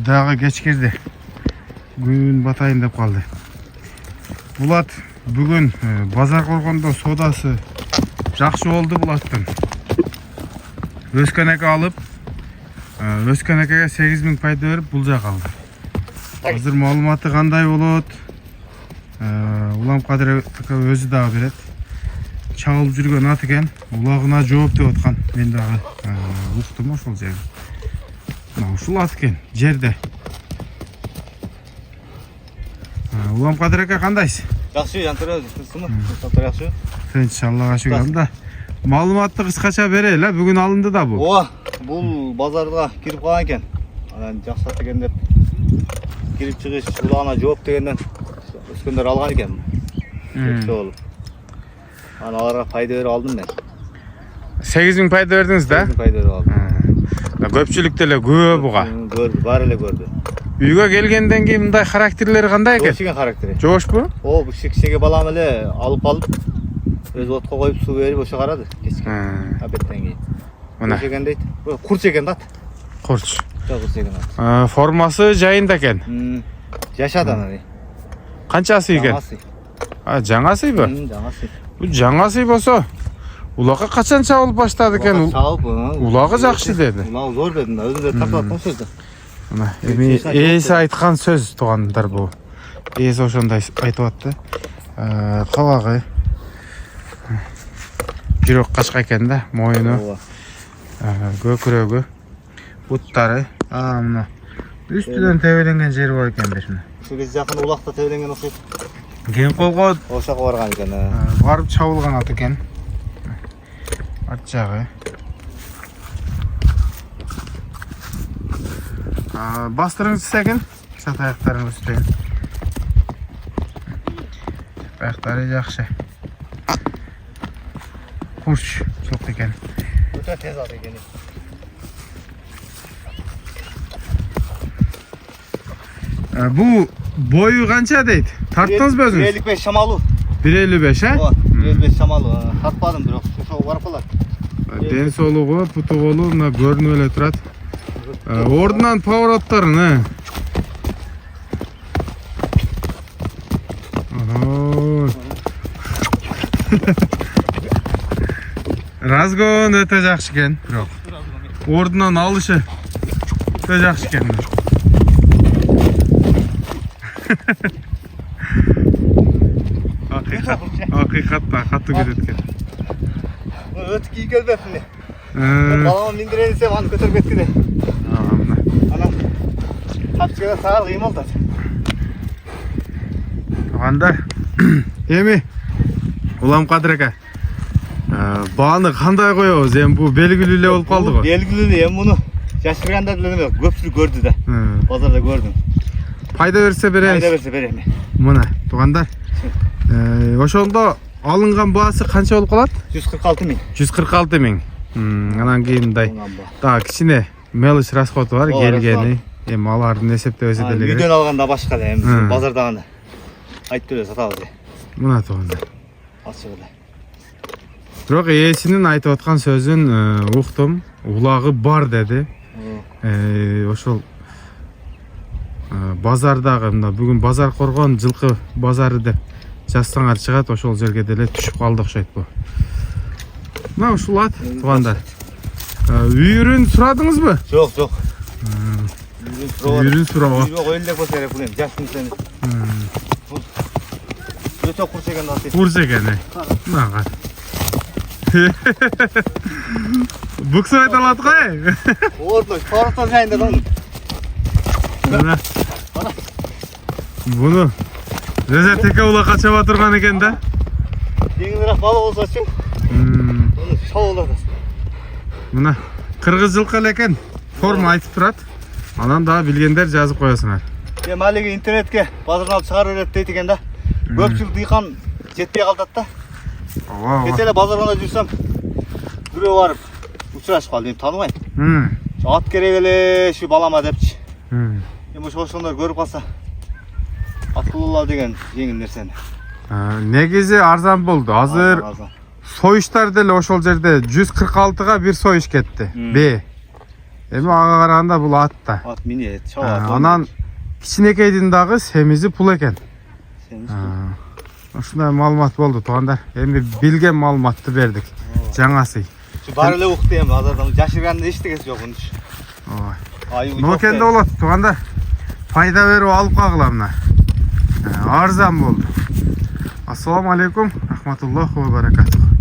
Dağı geç girdi. Gün batayın dep kaldı. Bulat bugün Bazar Korgon'da sodası жақсы oldu Bulat'tın. Özkaneke alıp Özkaneke'ye 8.000 payda verip bulca kaldı. Hazır malumatı qanday bolot? Ulam Kadir özü dağı berет. Çağılıp жүрген ат екен. Улағына жооп деп отқан. Мен дағы уктум ошол жерде. Ушул ат екен жерде. Улам Кадыр ака кандайсыз? Жакшы, Жантөре өзүңүзмү? Жакшы. Тынч, Аллага шүгүр. Да. Маалыматты кыскача берели, бүгүн алынды да бул. Ооба, бул базарга кирип калган экен. Анан жакшы ат экен деп кирип чыгыш улагына жооп дегенден өскөндөр алган экен. Болуп. Анан аларга пайда берип алдым мен. 8.000 пайда бердиңиз да? 8.000 пайда берип алдым. Көпчүлүк деле күбө буга. Көрдү, баары эле көрдү. Үйгө келгенден кийин мындай характерлери кандай экен? Жошиген характери. Жошпу? О, бу кичине балам эле алып калып, өзү отко коюп суу берип ошо карады. Кечке. Абеттен кийин. Мына. Жеген дейт. Курч экен да. Курч. Курч экен. Формасы жайында экен. Жашады анан. Канчасы экен? Жаңасыйбы? Жаңасы. Бул жаңасы болсо, улакка качан чабылып баштады экен? Улагы жакшы деди. Улагы зор дедим да, өзү да тартып аткан сөздү. Мына, эми ээси айткан сөз туугандар бул. Ээси ошондой айтып атты. Кабагы жүрөк качка экен да, моюну, көкүрөгү, буттары, мына үстүнөн тебеленген жери бар экен бешине. Ушул кез жакын улакта тебеленген окшойт. Кен колго ошого барган экен. Барып чабылган ат экен. Арт жагы. Бастырыңыз экен, чат аяктарыңыз үстөн. Аяктары жакшы. Курч жок экен. Өтө тез ат экен. Бу бою канча дейт? Тарттыңызбы өзүңүз? 1.55 шамалуу. 1.55, Ооба, 1.55 шамалуу. Тартпадым бирок ошого барып калат. Ден соолугу, путу колу мына көрүнүп эле турат. Ордунан повороттарын, разгон өтө жакшы экен, бирок ордунан алышы өтө жакшы экен. Акыйкатта катуу кетет экен. Өтүп кийип келбепмин. Балама миндире десем аны көтөрүп кеткиде. Анан тапчыга саал кыймыл да. Туугандар, эми Улам Кадыр ака, бааны кандай коебуз? Эми бул белгилүү эле болуп калды го. Белгилүү эле, эми муну жашыргандар деле эмес, көпчүлүк көрдү да. Базарда көрдүм. Пайда берсе беребиз. Пайда берсе берем. Мына, туугандар, ошондо алынган баасы канча болуп калат? 146 000. 146 000. Анан кийин мындай так кичине мелочь расходу бар келгени. Эми алардын эсептеп эсе деле керек. Үйдөн алганда башка да, эми базардагы айтып эле сатабыз. Мына туугандар. Ачык эле. Бирок ээсинин айтып аткан сөзүн уктум. Улагы бар деди. Ошол базардагы мына бүгүн Базар Коргон жылкы базары деп жазсаңар чыгат, ошол жерге деле түшүп калды окшойт бу. Мына ушул ат туугандар. Үйүрүн сурадыңызбы? Жок, жок. Үйүрүн сурабы. Үйгө коюн деп койсо керек, булем жашын сени. Өтө курч экен ат. Курч экен. Мына. Буксу айта алат го? Ордо, корото жайында да. Мына. Буну өзү теке улакка чаба турган экен да. Жеңилирээк бала болсочу. Муну шоолдот. Мына кыргыз жылкы эле экен. Форма айтып турат. Анан да билгендер жазып коесуңар. Эми алиги интернетке базардан алып чыгарып берет дейт экен да. Көпчүлүк дыйкан жетпей калдат да. Ооба. Кете эле базарда жүрсөм, бирөө барып учурашып калды, эми тааныбайм. Ат керек эле şu балама депчи. Эми ошондор көрүп калса атылуулаа деген жеңил нерсени. Негизи арзан болду. Азыр союштар деле ошол жерде 146га бир союш кетти. Б. Эми ага караганда бул ат да. At mini et, çava. Анан кичинекейдин дагы семизи пул экен. Ушундай маалымат болду туугандар. Эми билген маалыматты бердик. Жаңасы. Şu bar ele uqtu hem azardan jaşırganda eştigesi yok bunun. Ой. Ayı Нокенде болот туугандар. Пайда берип алып кагыла мына. Арзан болду. Ассаламу алейкум, рахматуллахи ва баракатух.